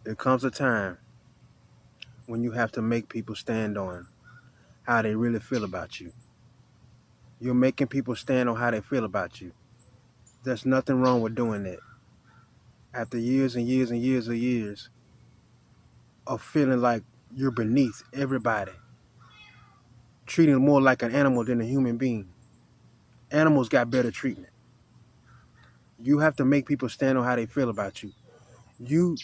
There comes a time when you have to make people stand on how they really feel about you. You're making people stand on how they feel about you. There's nothing wrong with doing that. After years and years and years of years of feeling like you're beneath everybody, treating more like an animal than a human being. Animals got better treatment. You have to make people stand on how they feel about you. You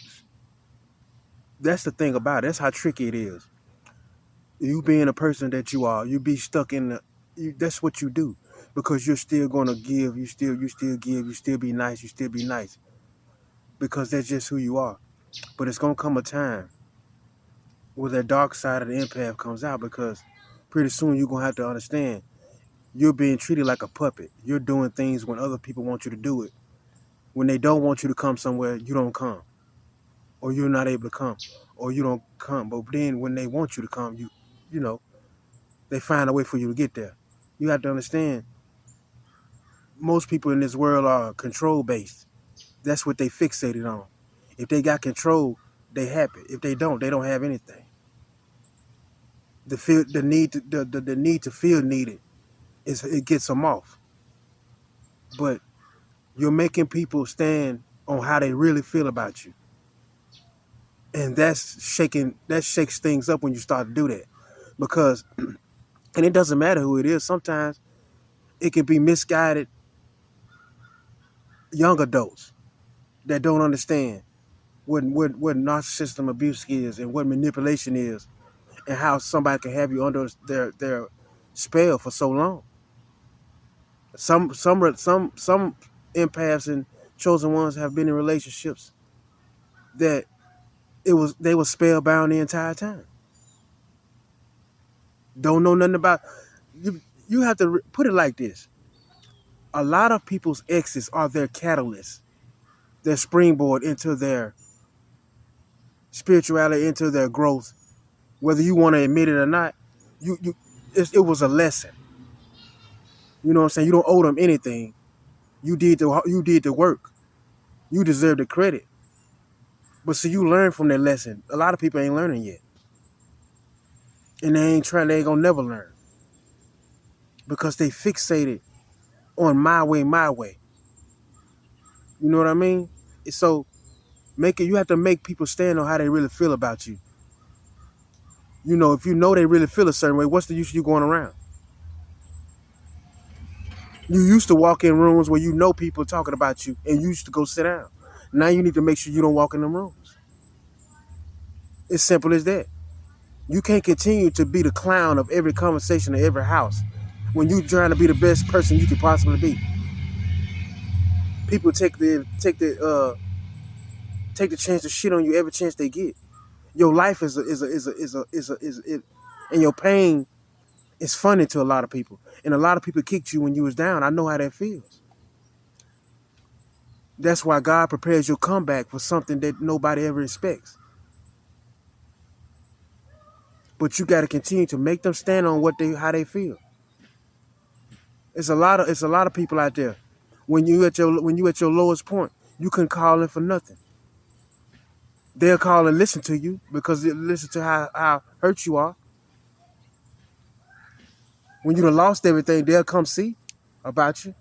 that's the thing about it. That's how tricky it is. You being a person that you are, you be stuck in that's what you do. Because you're still gonna give, you still give, you still be nice, you still be nice. Because that's just who you are. But it's gonna come a time where that dark side of the empath comes out because pretty soon you're gonna have to understand you're being treated like a puppet. You're doing things when other people want you to do it. When they don't want you to come somewhere, you don't come. Or you're not able to come. Or you don't come. But then when they want you to come, you know, they find a way for you to get there. You have to understand most people in this world are control based. That's what they fixated on. If they got control, they happy. If they don't have anything. The need to feel needed it gets them off. But you're making people stand on how they really feel about you. And that shakes things up when you start to do that. Because and it doesn't matter who it is, sometimes it can be misguided young adults that don't understand what narcissistic abuse is and what manipulation is and how somebody can have you under their spell for so long. Some empaths and chosen ones have been in relationships that they were spellbound the entire time. Don't know nothing about you. You have to put it like this: a lot of people's exes are their catalyst, their springboard into their spirituality, into their growth. Whether you want to admit it or not, it was a lesson. You know what I'm saying? You don't owe them anything. You did the work. You deserve the credit. But see, you learn from that lesson. A lot of people ain't learning yet, and they ain't trying. They ain't gonna never learn because they fixated on my way, my way. You know what I mean? So you have to make people stand on how they really feel about you. You know, if you know they really feel a certain way, what's the use of you going around? You used to walk in rooms where you know people talking about you and you used to go sit down. Now you need to make sure you don't walk in them rooms. It's simple as that. You can't continue to be the clown of every conversation in every house when you're trying to be the best person you could possibly be. People take the chance to shit on you every chance they get. Your life and your pain is funny to a lot of people. And a lot of people kicked you when you was down. I know how that feels. That's why God prepares your comeback for something that nobody ever expects. But you got to continue to make them stand on how they feel. It's a lot of people out there. When you at your lowest point, you can call in for nothing. They'll call and listen to you because they listen to how hurt you are. When you done lost everything, they'll come see about you.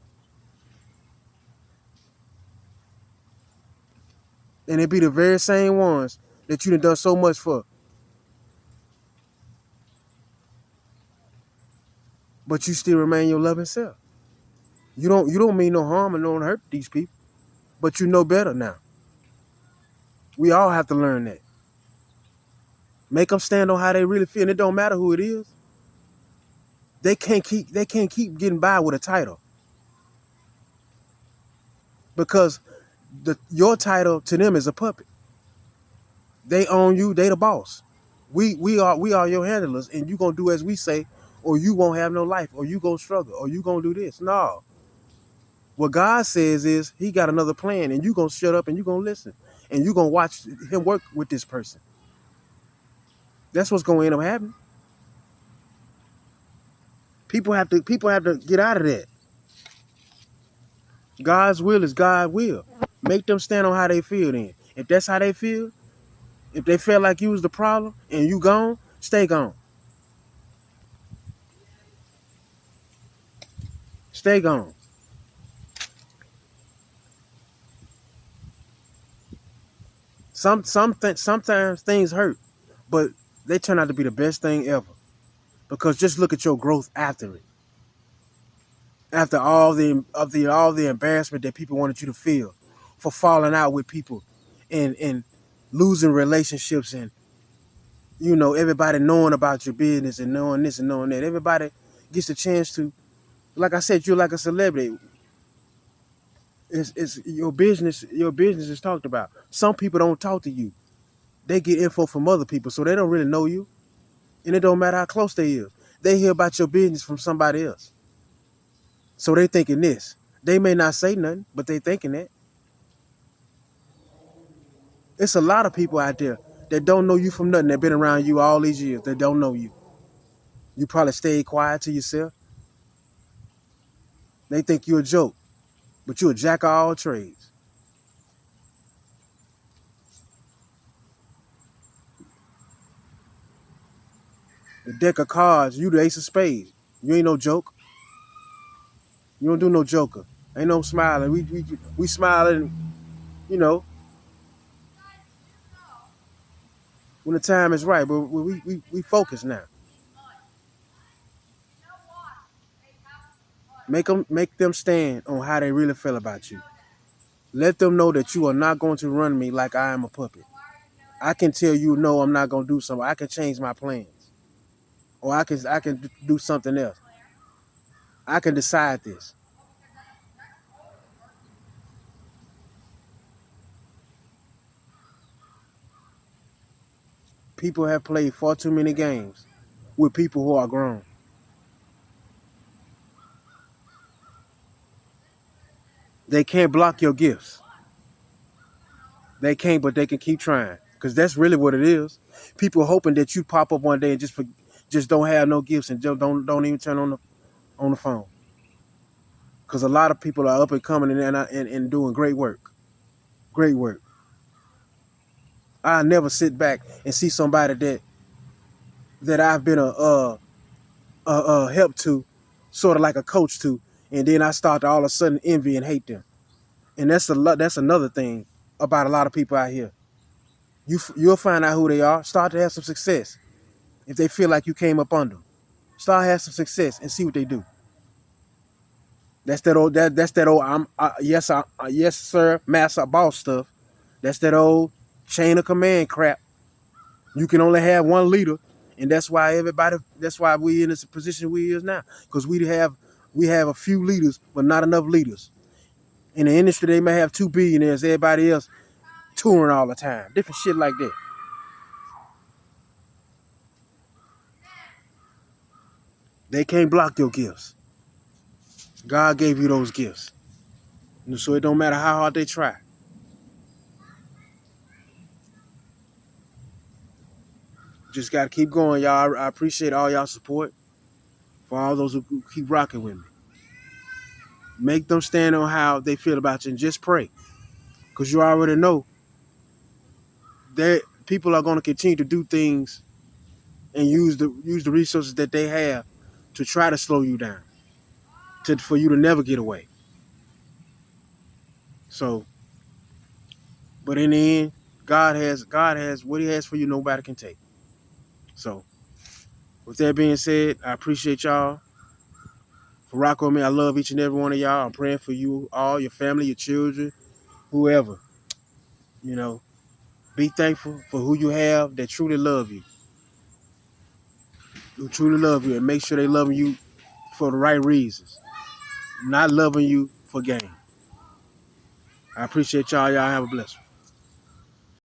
And it be the very same ones that you done so much for. But you still remain your loving self. You don't mean no harm and don't hurt these people. But you know better now. We all have to learn that. Make them stand on how they really feel. And it don't matter who it is. They can't keep getting by with a title. Because your title to them is a puppet. They own you, they the boss. We are your handlers, and you gonna do as we say, or you won't have no life, or you gonna struggle, or you gonna do this. No. What God says is he got another plan, and you gonna shut up and you gonna listen. And you gonna watch him work with this person. That's what's gonna end up happening. People have to get out of that. God's will is God's will. Make them stand on how they feel then. If that's how they feel, If they feel like you was the problem and you gone, stay gone. Stay gone. Sometimes things hurt, but they turn out to be the best thing ever. Because just look at your growth after it. After all the embarrassment that people wanted you to feel for falling out with people and losing relationships and everybody knowing about your business and knowing this and knowing that. Everybody gets a chance to, like I said, you're like a celebrity. It's your business is talked about. Some people don't talk to you. They get info from other people, so they don't really know you. And it don't matter how close they is. They hear about your business from somebody else. So they thinking this. They may not say nothing, but they thinking that. It's a lot of people out there that don't know you from nothing, that been around you all these years, that don't know you. You probably stayed quiet to yourself. They think you're a joke, but you're a jack of all trades. The deck of cards, you the ace of spades. You ain't no joke. You don't do no joker. Ain't no smiling. We smiling, you know, when the time is right. But we focus now. Make them stand on how they really feel about you. Let them know that you are not going to run me like I am a puppet. I can tell you no, I'm not gonna do something. I can change my plans, or I can do something else. I can decide this. People have played far too many games with people who are grown. They can't block your gifts. They can't, but they can keep trying. Because that's really what it is. People hoping that you pop up one day and just don't have no gifts and don't even turn on the phone. Because a lot of people are up and coming and doing great work. Great work. I never sit back and see somebody that I've been a help to, sort of like a coach to, and then I start to all of a sudden envy and hate them. And that's another thing about a lot of people out here. You'll find out who they are. Start to have some success. If they feel like you came up under them, start to have some success and see what they do. That's that old yes sir, master boss stuff. That's that old chain of command crap. You can only have one leader, and that's why we in this position we is now. Because we have a few leaders, but not enough leaders. In the industry, they may have 2 billionaires, everybody else touring all the time. Different shit like that. They can't block your gifts. God gave you those gifts. So it don't matter how hard they try. Just got to keep going, y'all. I appreciate all y'all support. For all those who keep rocking with me. Make them stand on how they feel about you and just pray. Because you already know that people are going to continue to do things and use the resources that they have to try to slow you down, for you to never get away. So, but in the end, God has what He has for you. Nobody can take. So, with that being said, I appreciate y'all for rocking with me. I love each and every one of y'all. I'm praying for you all, your family, your children, whoever. You know, be thankful for who you have that truly love you, who truly love you, and make sure they loving you for the right reasons, not loving you for gain. I appreciate y'all. Y'all have a blessed one.